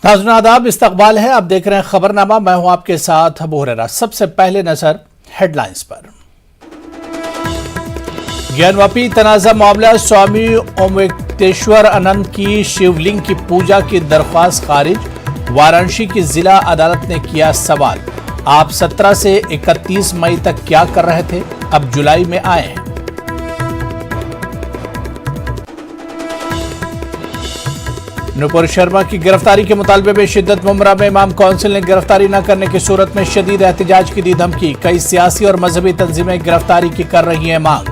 नाज़रीन आदाब, इस्तकबाल है। आप देख रहे हैं खबरनामा। मैं हूं आपके साथ अबू हुरैरा। सबसे पहले नजर हेडलाइंस पर। ज्ञानवापी तनाज़ा मामला, स्वामी ओमवेंकटेश्वर आनंद की शिवलिंग की पूजा की दरख्वास्त खारिज। वाराणसी की जिला अदालत ने किया सवाल, आप 17 से 31 मई तक क्या कर रहे थे, अब जुलाई में आए हैं। नुपुर शर्मा की गिरफ्तारी के मुतालबे में शिद्दत। मुमरा में इमाम काउंसिल ने गिरफ्तारी न करने की सूरत में शदीद एहतजाज की दी धमकी। कई सियासी और मजहबी तंजीमें गिरफ्तारी की कर रही हैं मांग।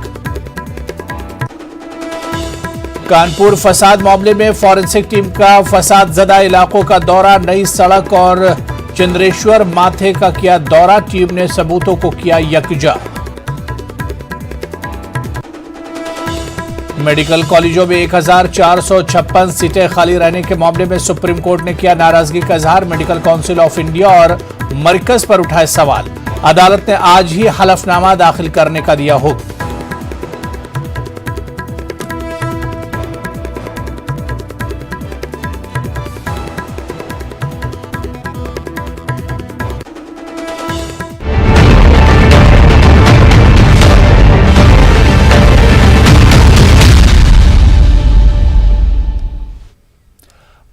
कानपुर फसाद मामले में फॉरेंसिक टीम का फसाद ज़दा इलाकों का दौरा। नई सड़क और चंद्रेश्वर माथे का किया दौरा। टीम ने सबूतों को किया यकजा। मेडिकल कॉलेजों में 1456 सीटें खाली रहने के मामले में सुप्रीम कोर्ट ने किया नाराजगी का इजहार। मेडिकल काउंसिल ऑफ इंडिया और मरकज पर उठाए सवाल। अदालत ने आज ही हलफनामा दाखिल करने का दिया हुक्म।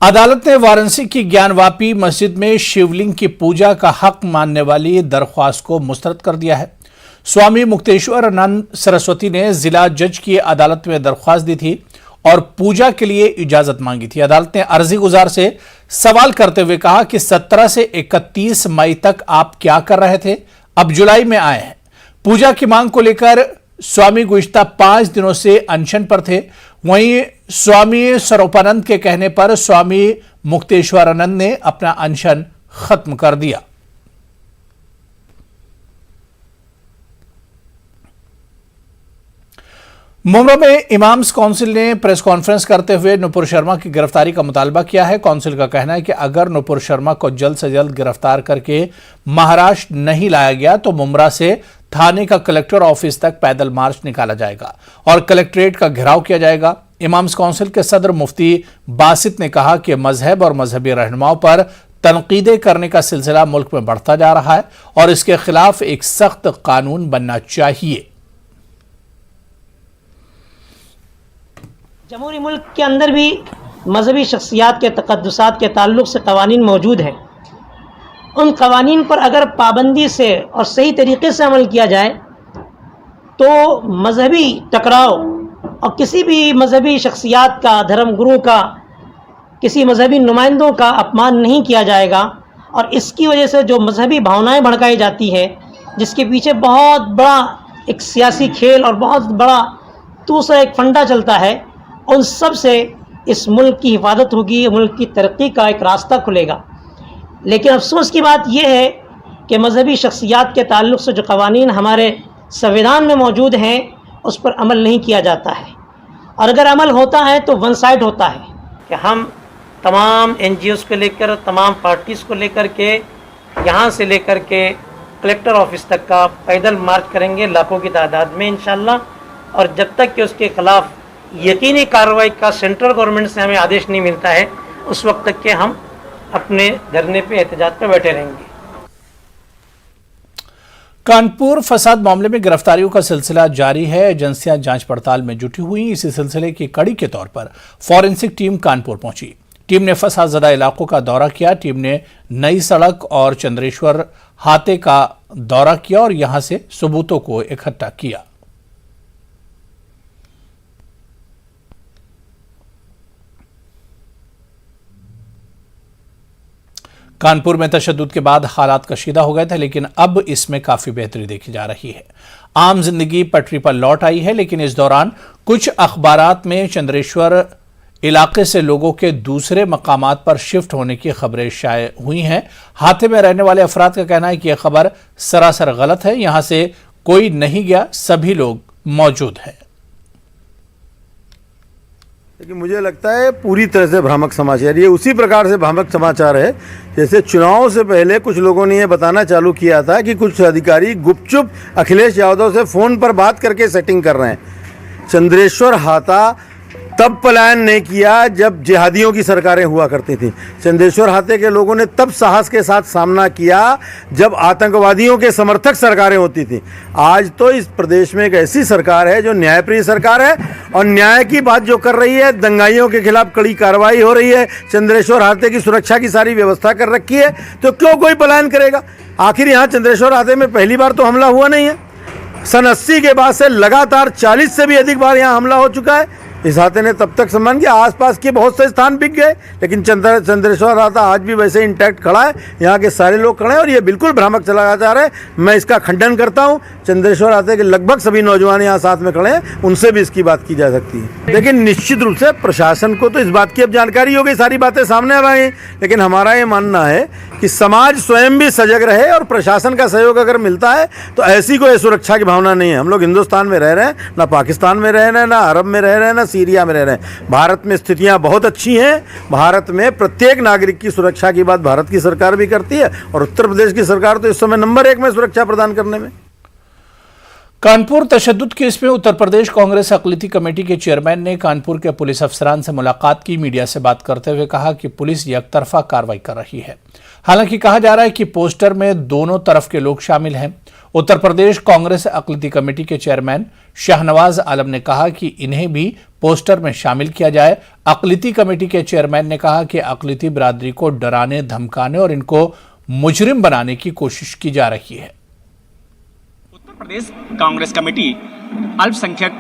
अदालत ने वाराणसी की ज्ञानवापी मस्जिद में शिवलिंग की पूजा का हक मानने वाली दरख्वास्त को मुस्तरद कर दिया है। स्वामी मुक्तेश्वर आनंद सरस्वती ने जिला जज की अदालत में दरख्वास्त दी थी और पूजा के लिए इजाजत मांगी थी। अदालत ने अर्जी गुजार से सवाल करते हुए कहा कि 17 से 31 मई तक आप क्या कर रहे थे, अब जुलाई में आए हैं। पूजा की मांग को लेकर स्वामी गुज़िश्ता 5 दिनों से अनशन पर थे। वहीं स्वामी स्वरूपानंद के कहने पर स्वामी मुक्तेश्वर आनंद ने अपना अनशन खत्म कर दिया। मुमरा में इमाम्स काउंसिल ने प्रेस कॉन्फ्रेंस करते हुए नुपुर शर्मा की गिरफ्तारी का मुतालबा किया है। काउंसिल का कहना है कि अगर नुपुर शर्मा को जल्द से जल्द गिरफ्तार करके महाराष्ट्र नहीं लाया गया तो मुमरा से थाने का कलेक्टर ऑफिस तक पैदल मार्च निकाला जाएगा और कलेक्ट्रेट का घेराव किया जाएगा। इमाम्स काउंसिल के सदर मुफ्ती बासित ने कहा कि मजहब और मजहबी रहनुमाओं पर तनकीदें करने का सिलसिला मुल्क में बढ़ता जा रहा है और इसके खिलाफ एक सख्त कानून बनना चाहिए। जमहूरी मुल्क के अंदर भी मजहबी शख्सियात के तकद्दुसात के ताल्लुक से कवानीन मौजूद हैं। उन कवानीन पर अगर पाबंदी से और सही तरीके से अमल किया जाए तो मजहबी टकराव और किसी भी मजहबी शख्सियात का, धर्मगुरु का, किसी मजहबी नुमाइंदों का अपमान नहीं किया जाएगा। और इसकी वजह से जो मजहबी भावनाएं भड़काई जाती है, जिसके पीछे बहुत बड़ा एक सियासी खेल और बहुत बड़ा दूसरा एक फंडा चलता है, उन सब से इस मुल्क की हिफाजत होगी, मुल्क की तरक्की का एक रास्ता खुलेगा। लेकिन अफसोस की बात यह है कि मजहबी शख्सियात के ताल्लुक़ से जो क़वानीन हमारे संविधान में मौजूद हैं उस पर अमल नहीं किया जाता है। और अगर अमल होता है तो वन साइड होता है कि हम तमाम NGOs को लेकर, तमाम पार्टीज़ को लेकर के यहाँ से लेकर के कलेक्टर ऑफिस तक का पैदल मार्च करेंगे लाखों की तादाद में इंशाअल्लाह। और जब तक कि उसके ख़िलाफ़ यकीनी कार्रवाई का सेंट्रल गवर्नमेंट से हमें आदेश नहीं मिलता है, उस वक्त तक के हम अपने धरने पे, एहतजाज पे बैठे रहेंगे। कानपुर फसाद मामले में गिरफ्तारियों का सिलसिला जारी है। एजेंसियां जांच पड़ताल में जुटी हुई। इसी सिलसिले की कड़ी के तौर पर फॉरेंसिक टीम कानपुर पहुंची। टीम ने फसाद ज़दा इलाकों का दौरा किया। टीम ने नई सड़क और चंद्रेश्वर हाथे का दौरा किया और यहां से सबूतों को इकट्ठा किया। कानपुर में तशद्दुद के बाद हालात कशीदा हो गए थे, लेकिन अब इसमें काफी बेहतरी देखी जा रही है। आम जिंदगी पटरी पर लौट आई है, लेकिन इस दौरान कुछ अखबारात में चंद्रेश्वर इलाके से लोगों के दूसरे मकामात पर शिफ्ट होने की खबरें शाये हुई हैं। हाथे में रहने वाले अफराद का कहना है कि यह खबर सरासर गलत है। यहां से कोई नहीं गया, सभी लोग मौजूद हैं। लेकिन मुझे लगता है पूरी तरह से भ्रामक समाचार, ये उसी प्रकार से भ्रामक समाचार है जैसे चुनाव से पहले कुछ लोगों ने ये बताना चालू किया था कि कुछ अधिकारी गुपचुप अखिलेश यादव से फ़ोन पर बात करके सेटिंग कर रहे हैं। चंद्रेश्वर हाथा तब पलायन नहीं किया जब जिहादियों की सरकारें हुआ करती थी। चंदेश्वर हाते के लोगों ने तब साहस के साथ सामना किया जब आतंकवादियों के समर्थक सरकारें होती थी। आज तो इस प्रदेश में एक ऐसी सरकार है जो न्यायप्रिय सरकार है और न्याय की बात जो कर रही है, दंगाइयों के खिलाफ कड़ी कार्रवाई हो रही है, चंद्रेश्वर हाते की सुरक्षा की सारी व्यवस्था कर रखी है, तो क्यों कोई पलायन करेगा? आखिर यहाँ चंद्रेश्वर हाते में पहली बार तो हमला हुआ नहीं है। सन 80 के बाद से लगातार 40 से भी अधिक बार यहाँ हमला हो चुका है। इस हाथे ने तब तक सम्मान किया, आसपास के बहुत से स्थान बिक गए, लेकिन चंद्रेश्वर हाथा आज भी वैसे इंटैक्ट खड़ा है। यहाँ के सारे लोग खड़े हैं और ये बिल्कुल भ्रामक समाचार है। मैं इसका खंडन करता हूँ। चंद्रेश्वर हाथे के लगभग सभी नौजवान यहाँ साथ में खड़े हैं, उनसे भी इसकी बात की जा सकती है। लेकिन निश्चित रूप से प्रशासन को तो इस बात की अब जानकारी हो गई, सारी बातें सामने आ रही, लेकिन हमारा ये मानना है कि समाज स्वयं भी सजग रहे और प्रशासन का सहयोग अगर मिलता है तो ऐसी कोई सुरक्षा की भावना नहीं है। हम लोग हिंदुस्तान में रह रहे हैं, ना पाकिस्तान में रह रहे हैं, ना अरब में रह रहे हैं, ना सीरिया में रह रहे हैं। भारत में स्थितियां बहुत अच्छी हैं। भारत में प्रत्येक नागरिक की सुरक्षा की बात भारत की सरकार भी करती है और उत्तर प्रदेश की सरकार तो इस समय नंबर 1 में सुरक्षा प्रदान करने में। कानपुर तशद्दुद केस में उत्तर प्रदेश कांग्रेस अक़लियती कमेटी के चेयरमैन ने कानपुर के पुलिस अफसरान से मुलाकात की। मीडिया से बात करते हुए कहा कि पुलिस एकतरफा कार्रवाई कर रही है। हालांकि कहा जा रहा है कि पोस्टर में दोनों तरफ के लोग शामिल हैं। उत्तर प्रदेश कांग्रेस अक़लियती कमेटी के चेयरमैन शाहनवाज आलम ने कहा कि इन्हें भी पोस्टर में शामिल किया जाए। अक़लियती कमेटी के चेयरमैन ने कहा कि अक़लियती बिरादरी को डराने, धमकाने और इनको मुजरिम बनाने की कोशिश की जा रही है। उत्तर प्रदेश कांग्रेस कमेटी अल्पसंख्यक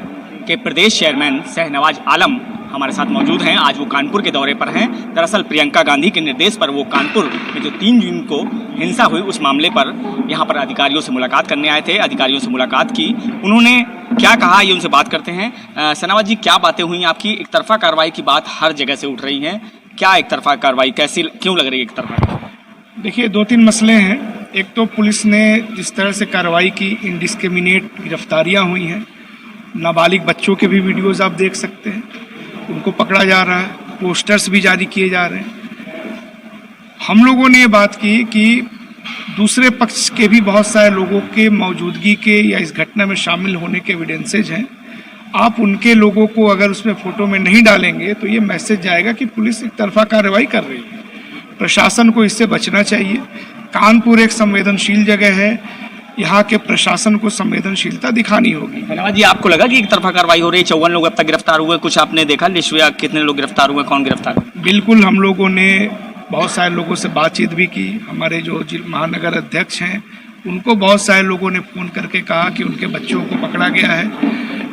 के प्रदेश चेयरमैन शाहनवाज आलम हमारे साथ मौजूद हैं। आज वो कानपुर के दौरे पर हैं। दरअसल प्रियंका गांधी के निर्देश पर वो कानपुर में जो 3 जून को हिंसा हुई उस मामले पर यहाँ पर अधिकारियों से मुलाकात करने आए थे। अधिकारियों से मुलाकात की, उन्होंने क्या कहा ये उनसे बात करते हैं। शाहनवाज जी, क्या बातें हुई आपकी? एक तरफा कार्रवाई की बात हर जगह से उठ रही है, क्या एक तरफा कार्रवाई कैसी क्यों लग रही है एक तरफा? देखिए, 2-3 मसले हैं। एक तो पुलिस ने जिस तरह से कार्रवाई की, इंडिस्क्रिमिनेट गिरफ्तारियां हुई हैं। नाबालिग बच्चों के भी वीडियोस आप देख सकते हैं, उनको पकड़ा जा रहा है, पोस्टर्स भी जारी किए जा रहे हैं। हम लोगों ने ये बात की कि दूसरे पक्ष के भी बहुत सारे लोगों के मौजूदगी के या इस घटना में शामिल होने के एविडेंसेज हैं। आप उनके लोगों को अगर उसमें फ़ोटो में नहीं डालेंगे तो ये मैसेज जाएगा कि पुलिस एक तरफा कार्रवाई कर रही है। प्रशासन को इससे बचना चाहिए। कानपुर एक संवेदनशील जगह है, यहाँ के प्रशासन को संवेदनशीलता दिखानी होगी। शाहनवाज जी, आपको लगा कि एक तरफा कार्रवाई हो रही है? 54 लोग अब तक गिरफ्तार हुए, कुछ आपने देखा लिस्ट में कितने लोग गिरफ्तार हुए, कौन गिरफ्तार हुए? बिल्कुल, हम लोगों ने बहुत सारे लोगों से बातचीत भी की। हमारे जो महानगर अध्यक्ष हैं उनको बहुत सारे लोगों ने फ़ोन करके कहा कि उनके बच्चों को पकड़ा गया है।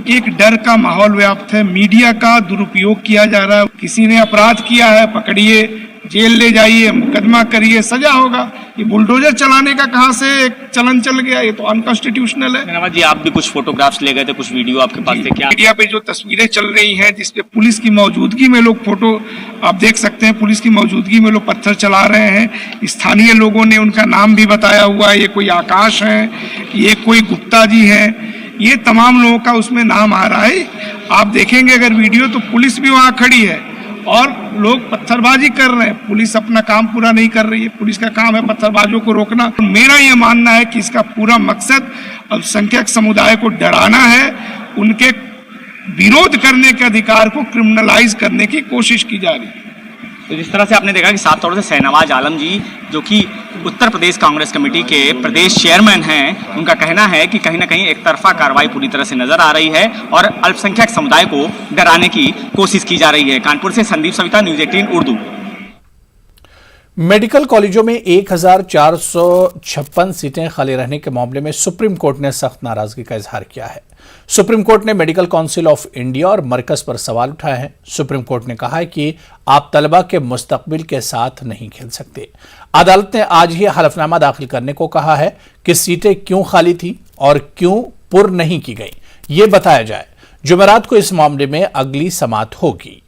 एक डर का माहौल व्याप्त है, मीडिया का दुरुपयोग किया जा रहा है। किसी ने अपराध किया है, पकड़िए, जेल ले जाइए, मुकदमा करिए, सजा होगा। ये बुलडोजर चलाने का कहाँ से एक चलन चल गया? ये तो अनकॉन्स्टिट्यूशनल है। शाहनवाज जी, आप भी कुछ फोटोग्राफ्स ले गए थे, कुछ वीडियो आपके पास थे क्या? मीडिया पे जो तस्वीरें चल रही हैं जिसपे पुलिस की मौजूदगी में लोग फोटो आप देख सकते हैं, पुलिस की मौजूदगी में लोग पत्थर चला रहे हैं। स्थानीय लोगों ने उनका नाम भी बताया हुआ है, ये कोई आकाश है, ये कोई गुप्ता जी है, ये तमाम लोगों का उसमें नाम आ रहा है। आप देखेंगे अगर वीडियो तो पुलिस भी वहाँ खड़ी है और लोग पत्थरबाजी कर रहे हैं। पुलिस अपना काम पूरा नहीं कर रही है। पुलिस का काम है पत्थरबाजों को रोकना। मेरा ये मानना है कि इसका पूरा मकसद अल्पसंख्यक समुदाय को डराना है, उनके विरोध करने के अधिकार को क्रिमिनलाइज करने की कोशिश की जा रही है। तो जिस तरह से आपने देखा कि साफ तौर से शाहनवाज आलम जी, जो कि उत्तर प्रदेश कांग्रेस कमेटी के प्रदेश चेयरमैन हैं, उनका कहना है कि कहीं ना कहीं एक तरफा कार्रवाई पूरी तरह से नजर आ रही है और अल्पसंख्यक समुदाय को डराने की कोशिश की जा रही है। कानपुर से संदीप सविता, न्यूज़ 18 उर्दू। मेडिकल कॉलेजों में 1456 सीटें खाली रहने के मामले में सुप्रीम कोर्ट ने सख्त नाराजगी का इजहार किया है। सुप्रीम कोर्ट ने मेडिकल काउंसिल ऑफ इंडिया और मरकज पर सवाल उठाए हैं। सुप्रीम कोर्ट ने कहा है कि आप तलबा के मुस्तकबिल के साथ नहीं खेल सकते। अदालत ने आज ही हलफनामा दाखिल करने को कहा है कि सीटें क्यों खाली थी और क्यों पुर नहीं की गई, ये बताया जाए। जुमेरात को इस मामले में अगली समाअत होगी।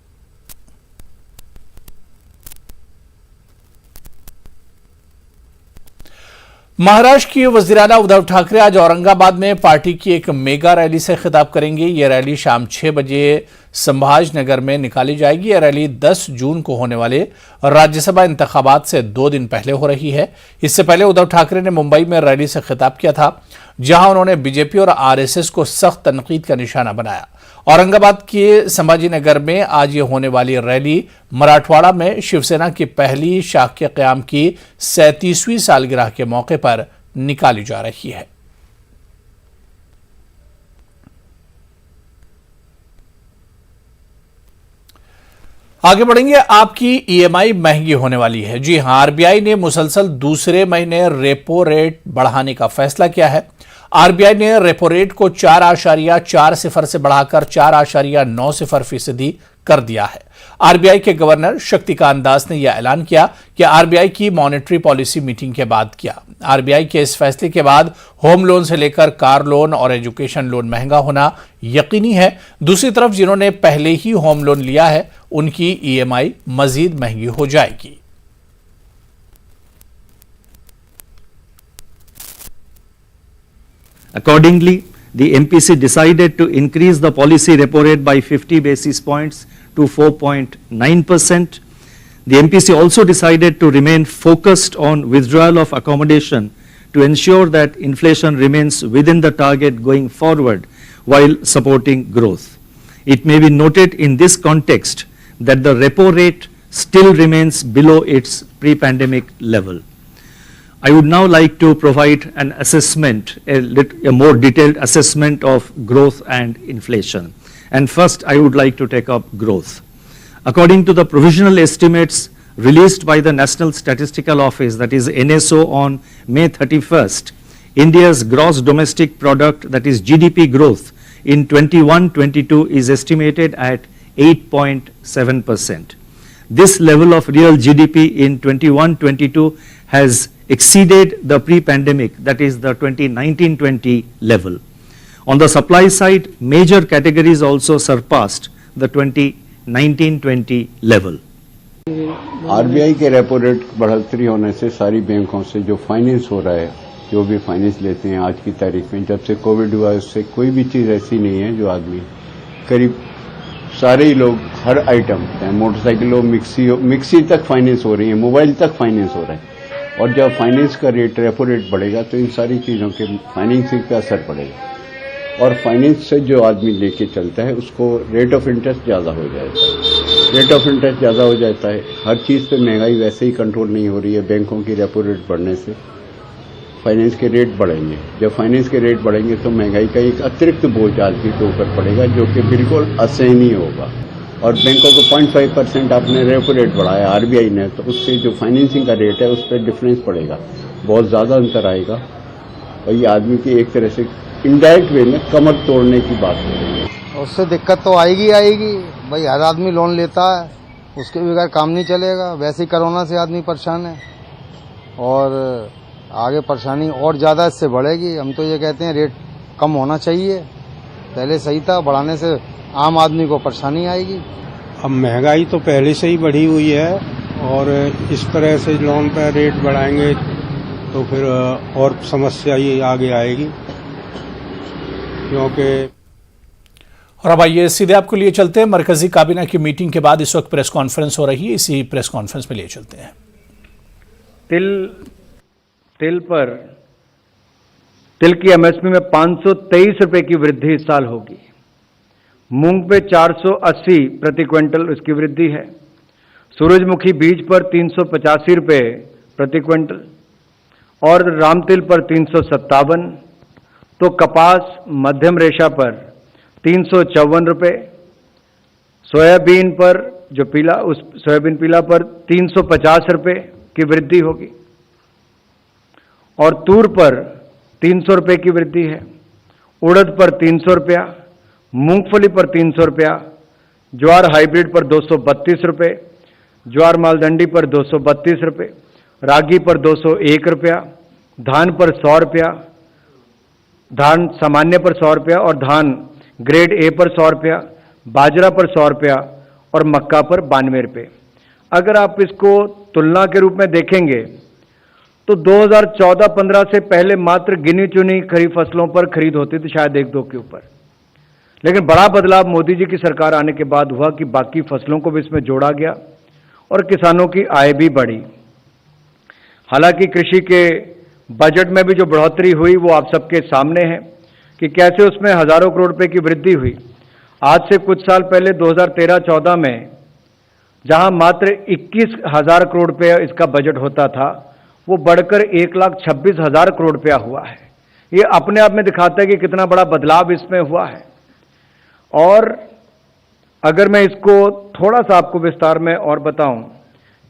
महाराष्ट्र की वज़ीर-ए-आला उद्धव ठाकरे आज औरंगाबाद में पार्टी की एक मेगा रैली से खिताब करेंगे। यह रैली शाम 6 बजे संभाजनगर में निकाली जाएगी। यह रैली 10 जून को होने वाले राज्यसभा इंतखाबात से 2 दिन पहले हो रही है। इससे पहले उद्धव ठाकरे ने मुंबई में रैली से खिताब किया था, जहां उन्होंने बीजेपी और आरएसएस को सख्त तनकीद का निशाना बनाया औरंगाबाद के संभाजी नगर में आज ये होने वाली रैली मराठवाड़ा में शिवसेना की पहली शाक्य क़याम की 37वीं सालगिरह के मौके पर निकाली जा रही है। आगे बढ़ेंगे। आपकी ईएमआई महंगी होने वाली है। जी हां, आरबीआई ने मुसलसल दूसरे महीने रेपो रेट बढ़ाने का फैसला किया है। आरबीआई ने रेपो रेट को 4.40 से बढ़ाकर 4.90% कर दिया है। आरबीआई के गवर्नर शक्तिकांत दास ने यह ऐलान किया कि आरबीआई की मॉनेटरी पॉलिसी मीटिंग के बाद किया। आरबीआई के इस फैसले के बाद होम लोन से लेकर कार लोन और एजुकेशन लोन महंगा होना यकीनी है। दूसरी तरफ जिन्होंने पहले ही होम लोन लिया है उनकी ईएमआई मजीद महंगी हो जाएगी। Accordingly, the MPC decided to increase the policy repo rate by 50 basis points to 4.9%. The MPC also decided to remain focused on withdrawal of accommodation to ensure that inflation remains within the target going forward while supporting growth. It may be noted in this context that the repo rate still remains below its pre-pandemic level. I would now like to provide an assessment, a more detailed assessment of growth and inflation. And first, I would like to take up growth. According to the provisional estimates released by the National Statistical Office, that is NSO, on May 31st, India's gross domestic product, that is GDP growth, in 21-22 is estimated at 8.7%. This level of real GDP in 21-22 has exceeded the pre-pandemic, that is the 2019-20 level. On the supply side, major categories also surpassed the 2019-20 level. RBI के repo rate बढ़ोतरी होने से सारी बैंकों से जो finance हो रहा है, जो भी फाइनेंस लेते हैं आज की तारीख में, जब से कोविड हुआ उससे कोई भी चीज़ ऐसी नहीं है जो आदमी करीब सारे ही लोग हर आइटम, चाहे मोटरसाइकिल हो, मिक्सी तक फाइनेंस हो रही है, मोबाइल तक फाइनेंस हो रहा है। और जब फाइनेंस का रेट, रेपो रेट बढ़ेगा तो इन सारी चीज़ों के फाइनेंसिंग पे असर पड़ेगा और फाइनेंस से जो आदमी लेके चलता है उसको रेट ऑफ इंटरेस्ट ज़्यादा हो जाता है। रेट ऑफ इंटरेस्ट ज़्यादा हो जाता है, हर चीज़ पे महंगाई वैसे ही कंट्रोल नहीं हो रही है। बैंकों की रेपो रेट बढ़ने से फाइनेंस के रेट बढ़ेंगे। जब फाइनेंस के रेट बढ़ेंगे तो महंगाई का एक अतिरिक्त बोझ आदमी के ऊपर पड़ेगा जो कि बिल्कुल असहनीय होगा। और बैंकों को 0.5% आपने रेपो रेट बढ़ाया आरबीआई ने, तो उससे जो फाइनेंसिंग का रेट है उस पर डिफरेंस पड़ेगा, बहुत ज़्यादा अंतर आएगा और ये आदमी की एक तरह से इनडायरेक्ट वे में कमर तोड़ने की बात है। उससे दिक्कत तो आएगी भाई, हर आदमी लोन लेता है, उसके बगैर काम नहीं चलेगा। वैसे ही कोरोना से आदमी परेशान है और आगे परेशानी और ज़्यादा इससे बढ़ेगी। हम तो ये कहते हैं रेट कम होना चाहिए, पहले सही था, बढ़ाने से आम आदमी को परेशानी आएगी। अब महंगाई तो पहले से ही बढ़ी हुई है और इस तरह से लोन पर रेट बढ़ाएंगे तो फिर और समस्या ये आगे आएगी, क्योंकि। और अब आइए सीधे आपको लिए चलते हैं मरकजी काबीना की मीटिंग के बाद इस वक्त प्रेस कॉन्फ्रेंस हो रही है, इसी प्रेस कॉन्फ्रेंस में लिए चलते हैं। तिल की एमएसपी में 523 रुपए की वृद्धि इस साल होगी। मूंग पे 480 प्रति क्विंटल उसकी वृद्धि है। सूरजमुखी बीज पर 385 रुपए प्रति क्विंटल और रामतिल पर 357, तो कपास मध्यम रेशा पर 354 रुपए, सोयाबीन पर जो सोयाबीन पीला पर 350 रुपए की वृद्धि होगी और तूर पर 300 रुपए की वृद्धि है। उड़द पर 300 रुपया, मूंगफली पर 300 रुपया, ज्वार हाइब्रिड पर 232 रुपये, ज्वार मालदंडी पर 232 रुपये, रागी पर 201 रुपया, धान पर 100 रुपया, धान सामान्य पर 100 रुपया और धान ग्रेड ए पर 100 रुपया, बाजरा पर 100 रुपया और मक्का पर 92 रुपये। अगर आप इसको तुलना के रूप में देखेंगे तो 2014-15 से पहले मात्र गिनी चुनी खरीफ फसलों पर खरीद होती थी, शायद 1-2 के ऊपर। लेकिन बड़ा बदलाव मोदी जी की सरकार आने के बाद हुआ कि बाकी फसलों को भी इसमें जोड़ा गया और किसानों की आय भी बढ़ी। हालांकि कृषि के बजट में भी जो बढ़ोतरी हुई वो आप सबके सामने है कि कैसे उसमें हजारों करोड़ रुपए की वृद्धि हुई। आज से कुछ साल पहले 2013-14 में जहां मात्र 21,000 करोड़ रुपया इसका बजट होता था, वो बढ़कर 1,26,000 करोड़ रुपया हुआ है। ये अपने आप में दिखाता है कि कितना बड़ा बदलाव इसमें हुआ है। और अगर मैं इसको थोड़ा सा आपको विस्तार में और बताऊं,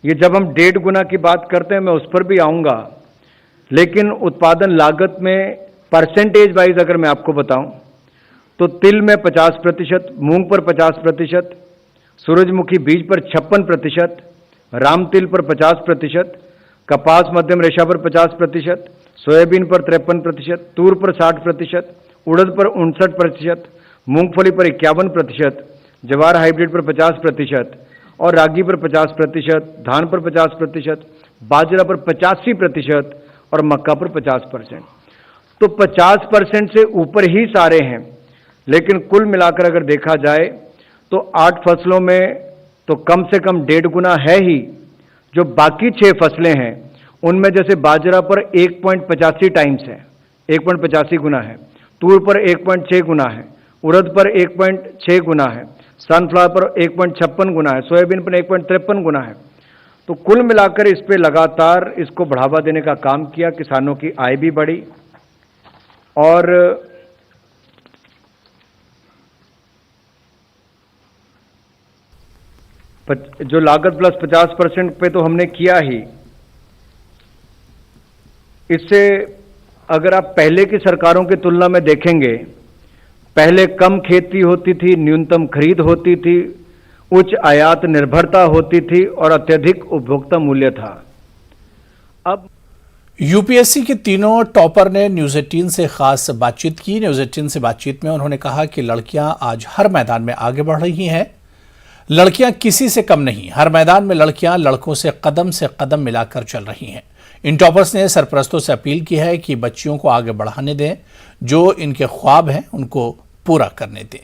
ये जब हम 1.5 गुना की बात करते हैं, मैं उस पर भी आऊंगा, लेकिन उत्पादन लागत में परसेंटेज वाइज अगर मैं आपको बताऊं तो तिल में 50%, मूंग पर 50%, सूरजमुखी बीज पर 56%, राम तिल पर 50%, कपास मध्यम रेशा पर 50%, सोयाबीन पर 53%, तूर पर 60%, उड़द पर 59%, मूंगफली पर 51%, जवार हाइब्रिड पर 50% और रागी पर 50%, धान पर 50%, बाजरा पर 85% और मक्का पर 50%। तो 50% से ऊपर ही सारे हैं। लेकिन कुल मिलाकर अगर देखा जाए तो 8 फसलों में तो कम से कम 1.5 गुना है ही। जो बाकी 6 फसलें हैं उनमें जैसे बाजरा पर 1.85 टाइम्स है, 1.85 गुना है, तूर पर 1.6 गुना है, उड़द पर 1.6 गुना है, सनफ्लावर पर 1.56 गुना है, सोयाबीन पर 1.53 गुना है। तो कुल मिलाकर इस पे लगातार इसको बढ़ावा देने का काम किया, किसानों की आय भी बढ़ी और जो लागत प्लस 50% पे तो हमने किया ही। इससे अगर आप पहले की सरकारों की तुलना में देखेंगे, पहले कम खेती होती थी, न्यूनतम खरीद होती थी, उच्च आयात निर्भरता होती थी और अत्यधिक उपभोक्ता मूल्य था। अब यूपीएससी के तीनों टॉपर ने न्यूज 18 से खास बातचीत की। न्यूज 18 से बातचीत में उन्होंने कहा कि लड़कियां आज हर मैदान में आगे बढ़ रही हैं, लड़कियां किसी से कम नहीं, हर मैदान में लड़कियां लड़कों से कदम मिलाकर चल रही हैं। इन टॉपर्स ने सरपरस्तों से अपील की है कि बच्चियों को आगे बढ़ाने दें, जो इनके ख्वाब हैं उनको पूरा करने दें।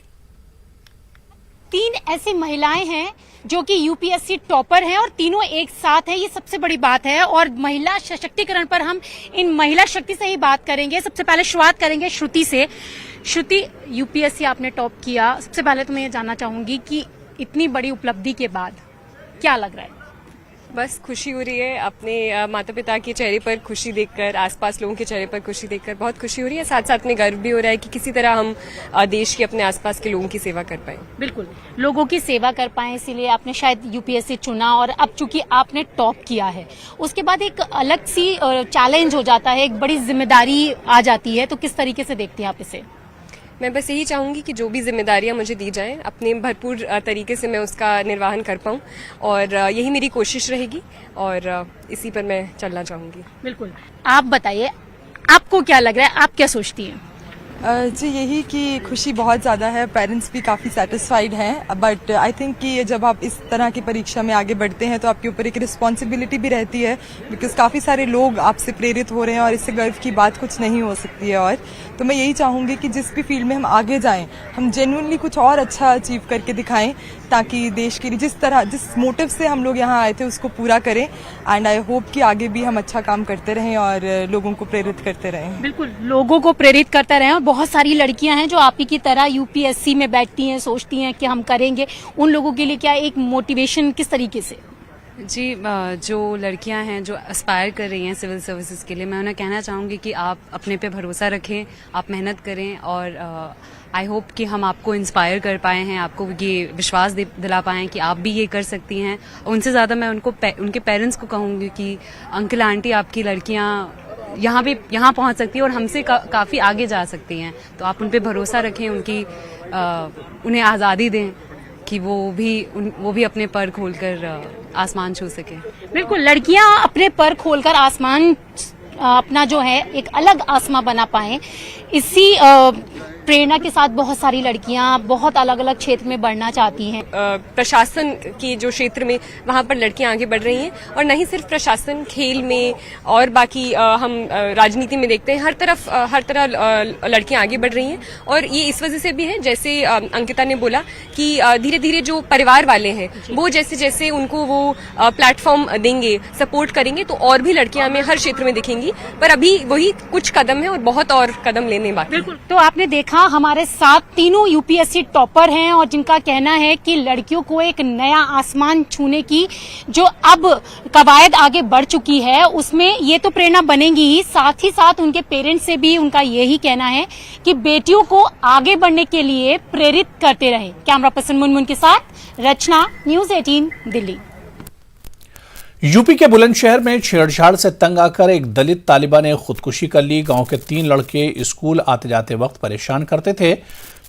3 ऐसी महिलाएं हैं जो कि यूपीएससी टॉपर हैं और तीनों एक साथ हैं, ये सबसे बड़ी बात है। और महिला सशक्तिकरण पर हम इन महिला शक्ति से ही बात करेंगे। सबसे पहले शुरुआत करेंगे श्रुति से। श्रुति, यूपीएससी आपने टॉप किया, सबसे पहले तो मैं ये जानना चाहूंगी कि इतनी बड़ी उपलब्धि के बाद क्या लग रहा है? बस खुशी हो रही है, अपने माता पिता के चेहरे पर खुशी देखकर, आसपास लोगों के चेहरे पर खुशी देखकर बहुत खुशी हो रही है। साथ साथ में गर्व भी हो रहा है कि किसी तरह हम देश के अपने आसपास के लोगों की सेवा कर पाए। बिल्कुल, लोगों की सेवा कर पाए, इसीलिए आपने शायद यूपीएससी चुना। और अब चूंकि आपने टॉप किया है, उसके बाद एक अलग सी चैलेंज हो जाता है, एक बड़ी जिम्मेदारी आ जाती है। तो किस तरीके से देखते हैं आप इसे? मैं बस यही चाहूंगी कि जो भी जिम्मेदारियां मुझे दी जाएं, अपने भरपूर तरीके से मैं उसका निर्वहन कर पाऊं और यही मेरी कोशिश रहेगी और इसी पर मैं चलना चाहूंगी। बिल्कुल, आप बताइए, आपको क्या लग रहा है, आप क्या सोचती हैं? जी यही कि खुशी बहुत ज़्यादा है, पेरेंट्स भी काफ़ी सेटिस्फाइड हैं, बट आई थिंक कि जब आप इस तरह की परीक्षा में आगे बढ़ते हैं तो आपके ऊपर एक रिस्पॉन्सिबिलिटी भी रहती है, बिकॉज काफ़ी सारे लोग आपसे प्रेरित हो रहे हैं और इससे गर्व की बात कुछ नहीं हो सकती है। और तो मैं यही चाहूँगी कि जिस भी फील्ड में हम आगे जाएं, हम जेन्युइनली कुछ और अच्छा अचीव करके दिखाएं, ताकि देश के लिए जिस मोटिव से हम लोग यहाँ आए थे उसको पूरा करें। एंड आई होप कि आगे भी हम अच्छा काम करते रहें और लोगों को प्रेरित करते रहें। बिल्कुल, लोगों को प्रेरित करते रहें। और बहुत सारी लड़कियां हैं जो आप ही की तरह यूपीएससी में बैठती हैं, सोचती हैं कि हम करेंगे। उन लोगों के लिए क्या एक मोटिवेशन किस तरीके से? जी, जो लड़कियां हैं जो एस्पायर कर रही हैं सिविल सर्विसेज के लिए, मैं उन्हें कहना चाहूँगी कि आप अपने पे भरोसा रखें, आप मेहनत करें और आई होप कि हम आपको इंस्पायर कर पाए हैं, आपको ये विश्वास दिला पाएँ कि आप भी ये कर सकती हैं। उनसे ज़्यादा मैं उनके पेरेंट्स को कहूँगी कि अंकल आंटी, आपकी लड़कियाँ यहाँ पहुँच सकती हैं और हमसे काफ़ी आगे जा सकती हैं। तो आप उन पे भरोसा रखें, उन्हें आज़ादी दें कि वो भी अपने पर खोलकर आसमान छू सके। बिल्कुल, लड़कियां अपने पर खोलकर आसमान अपना जो है एक अलग आसमां बना पाएं, इसी प्रेरणा के साथ बहुत सारी लड़कियां बहुत अलग अलग क्षेत्र में बढ़ना चाहती हैं। प्रशासन के जो क्षेत्र में वहां पर लड़कियां आगे बढ़ रही हैं और नहीं सिर्फ प्रशासन, खेल में और बाकी हम राजनीति में देखते हैं, हर तरह लड़कियां आगे बढ़ रही हैं। और ये इस वजह से भी है, जैसे अंकिता ने बोला कि धीरे धीरे जो परिवार वाले हैं वो जैसे जैसे उनको वो प्लेटफॉर्म देंगे, सपोर्ट करेंगे, तो और भी लड़कियां हमें हर क्षेत्र में दिखेंगी। पर अभी वही कुछ कदम है और बहुत और कदम लेने बाकी। बिल्कुल, तो आपने देखा देखा हमारे साथ तीनों यूपीएससी टॉपर हैं और जिनका कहना है कि लड़कियों को एक नया आसमान छूने की जो अब कवायद आगे बढ़ चुकी है उसमें ये तो प्रेरणा बनेगी ही साथ उनके पेरेंट्स से भी उनका यही कहना है कि बेटियों को आगे बढ़ने के लिए प्रेरित करते रहे। कैमरा पर्सन मुनमुन के साथ रचना, न्यूज़ 18 दिल्ली। यूपी के बुलंदशहर में छेड़छाड़ से तंग आकर एक दलित तालिबा ने खुदकुशी कर ली। गांव के 3 लड़के स्कूल आते जाते वक्त परेशान करते थे।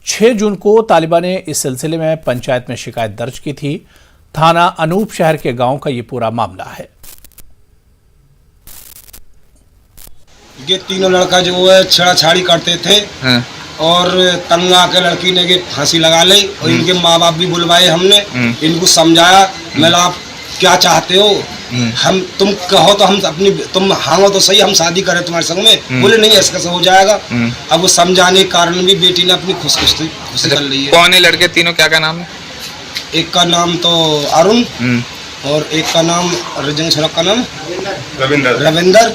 6 जून को तालिबा ने इस सिलसिले में पंचायत में शिकायत दर्ज की थी। थाना अनूप शहर के गांव का ये पूरा मामला है। ये तीनों लड़का जो है छेड़छाड़ी करते थे और तंग आके लड़की ने ये फांसी लगा ली और इनके माँ बाप भी बुलवाए हमने, इनको समझाया। मैं आप क्या चाहते हो, हम तुम कहो तो हम अपनी तुम हाँ तो सही हम शादी करें तुम्हारे संग में। बोले नहीं ऐसा कैसे हो जाएगा। अब वो समझाने के कारण भी बेटी ने अपनी खुशी कर ली है। कौन है लड़के तीनों, क्या नाम है? एक का नाम तो अरुण और एक का नाम रजन का नाम रविंदर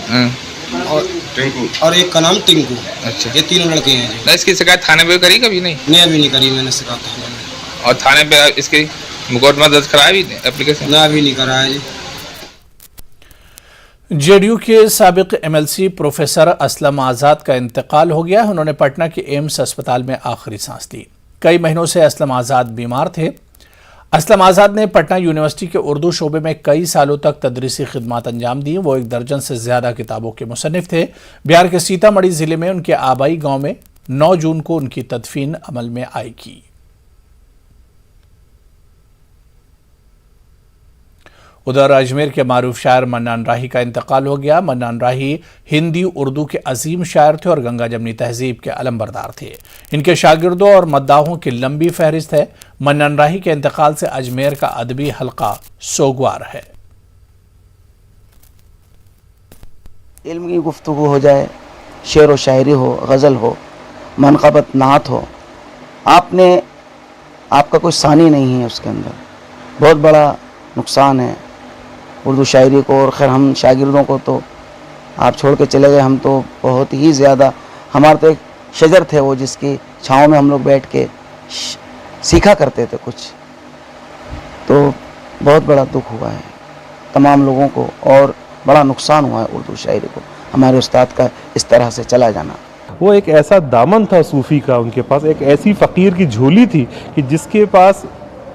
और एक का नाम टिंकू। अच्छा, ये तीनों लड़के हैं जी। इसकी शिकायत थाने पे करी कभी? नहीं अभी नहीं करी मैंने शिकायत थाने में। और थाने पे इसकी मुकदमा दर्ज कराया भी एप्लीकेशन? ना अभी नहीं कराया जी। जेडीयू के साबिक एमएलसी प्रोफेसर असलम आजाद का इंतकाल हो गया है। उन्होंने पटना के एम्स अस्पताल में आखिरी सांस ली। कई महीनों से असलम आजाद बीमार थे। असलम आजाद ने पटना यूनिवर्सिटी के उर्दू शोबे में कई सालों तक तदरीसी खिदमत अंजाम दी। वो 1 दर्जन से ज्यादा किताबों के मुसन्निफ थे। बिहार के सीतामढ़ी जिले में उनके आबाई गांव में 9 जून को उनकी तदफीन अमल में आएगी। उधर अजमेर के मारूफ शायर मन्नान राही का इंतकाल हो गया। मन्नान राही हिंदी उर्दू के अजीम शायर थे और गंगा जमनी तहजीब के अलमबरदार थे। इनके शागिर्दों और मद्दाहों की लंबी फहरिस्त है। मन्नान राही के इंतकाल से अजमेर का अदबी हल्का सोगवार है। इल्म की गुफ्तगू हो जाए, शेर व शायरी हो, गज़ल हो, मनक़बत नात हो, आपका कोई सानी नहीं है उसके अंदर। बहुत बड़ा नुकसान है उर्दू शायरी को। और खैर हम शागिर्दों को तो आप छोड़ के चले गए। हम तो बहुत ही ज़्यादा, हमारे तो एक शजर थे वो जिसकी छाँव में हम लोग बैठ के सीखा करते थे कुछ। तो बहुत बड़ा दुख हुआ है तमाम लोगों को और बड़ा नुकसान हुआ है उर्दू शायरी को, हमारे उस्ताद का इस तरह से चला जाना। वो एक ऐसा दामन था सूफ़ी का, उनके पास एक ऐसी फ़कीर की झोली थी कि जिसके पास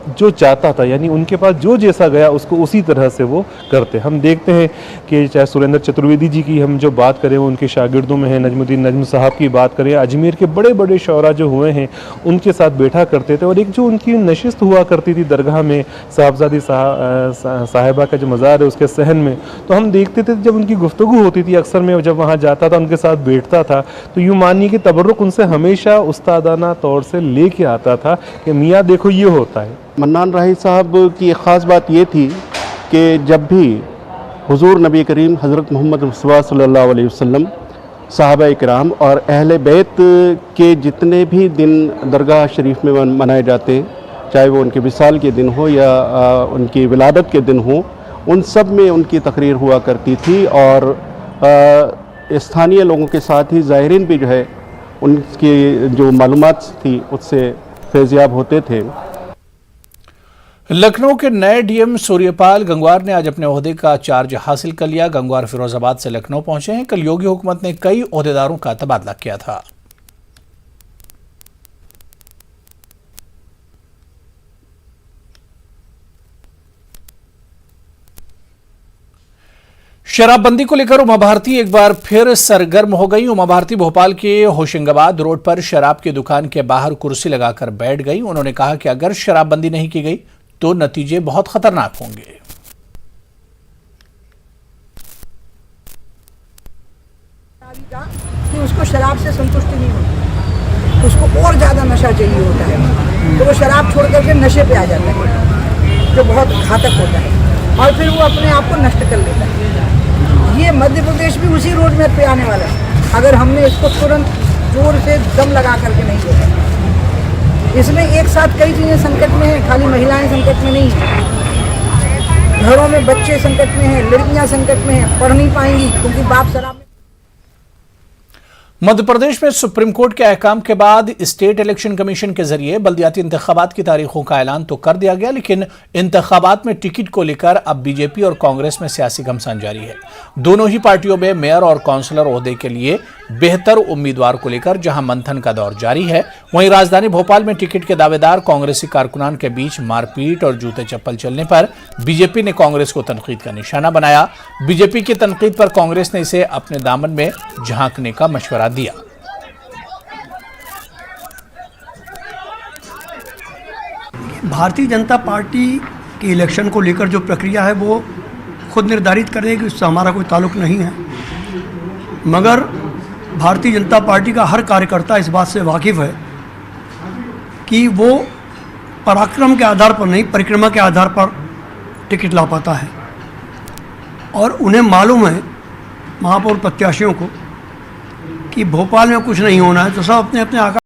जो चाहता था, यानी उनके पास जो जैसा गया उसको उसी तरह से वो करते। हम देखते हैं कि चाहे सुरेंद्र चतुर्वेदी जी की हम जो बात करें वो उनके शागिर्दों में हैं, नजमुद्दीन नजम साहब की बात करें, अजमेर के बड़े बड़े शौरा जो हुए हैं उनके साथ बैठा करते थे। और एक जो उनकी नशिस्त हुआ करती थी दरगाह में, साहबजादी साहिबा का जो मज़ार है उसके सहन में, तो हम देखते थे जब उनकी गुफ्तगू होती थी अक्सर मैं जब वहाँ जाता था उनके साथ बैठता था तो यूँ मानिए कि तबर्रुक उनसे हमेशा उस्तादाना तौर से ले कर आता था कि मियाँ देखो ये होता है। मन्नान राही साहब की एक ख़ास बात ये थी कि जब भी हुजूर नबी करीम हज़रत मोहम्मद मुस्तफ़ा सल्लल्लाहु अलैहि वसल्लम, सहाबा इकराम और अहले बैत के जितने भी दिन दरगाह शरीफ में मनाए जाते, चाहे वो उनके विसाल के दिन हो या उनकी विलादत के दिन हो, उन सब में उनकी तकरीर हुआ करती थी। और स्थानीय लोगों के साथ ही ज़ाहिरीन भी जो है उनकी जो मालूमात थी उससे फैज़याब होते थे। लखनऊ के नए डीएम सूर्यपाल गंगवार ने आज अपने ओहदे का चार्ज हासिल कर लिया। गंगवार फिरोजाबाद से लखनऊ पहुंचे हैं। कल योगी हुकूमत ने कई ओहदेदारों का तबादला किया था। शराबबंदी को लेकर उमा भारती एक बार फिर सरगर्म हो गई। उमा भारती भोपाल के होशंगाबाद रोड पर शराब की दुकान के बाहर कुर्सी लगाकर बैठ गई। उन्होंने कहा कि अगर शराबबंदी नहीं की गई तो नतीजे बहुत खतरनाक होंगे। कि उसको शराब से संतुष्टि नहीं होती, उसको और ज्यादा नशा चाहिए होता है, तो वो शराब छोड़ करके नशे पे आ जाता है जो बहुत घातक होता है और फिर वो अपने आप को नष्ट कर लेता है। ये मध्य प्रदेश भी उसी रोड में पे आने वाला है अगर हमने इसको तुरंत जोर से दम लगा करके नहीं देखा। इसमें एक साथ कई चीज़ें संकट में हैं, खाली महिलाएं संकट में नहीं हैं, घरों में बच्चे संकट में हैं, लड़कियां संकट में हैं, पढ़ नहीं पाएंगी क्योंकि बाप शराब। मध्य प्रदेश में सुप्रीम कोर्ट के अहकाम के बाद स्टेट इलेक्शन कमीशन के जरिए बल्दियाती इंतखाबात की तारीखों का ऐलान तो कर दिया गया, लेकिन इंतखाबात में टिकट को लेकर अब बीजेपी और कांग्रेस में सियासी घमासान जारी है। दोनों ही पार्टियों में मेयर और काउंसलर ओहदे के लिए बेहतर उम्मीदवार को लेकर जहां मंथन का दौर जारी है, वहीं राजधानी भोपाल में टिकट के दावेदार कांग्रेसी कारकुनान के बीच मारपीट और जूते चप्पल चलने पर बीजेपी ने कांग्रेस को तनकीद का निशाना बनाया। बीजेपी की तनकीद पर कांग्रेस ने इसे अपने दामन में झांकने का मशवरा दिया। भारतीय जनता पार्टी के इलेक्शन को लेकर जो प्रक्रिया है वो खुद निर्धारित करेगी, उससे हमारा कोई ताल्लुक नहीं है। मगर भारतीय जनता पार्टी का हर कार्यकर्ता इस बात से वाकिफ़ है कि वो पराक्रम के आधार पर नहीं, परिक्रमा के आधार पर टिकट ला पाता है। और उन्हें मालूम है, महापौर प्रत्याशियों को, कि भोपाल में कुछ नहीं होना है तो सब अपने अपने आकार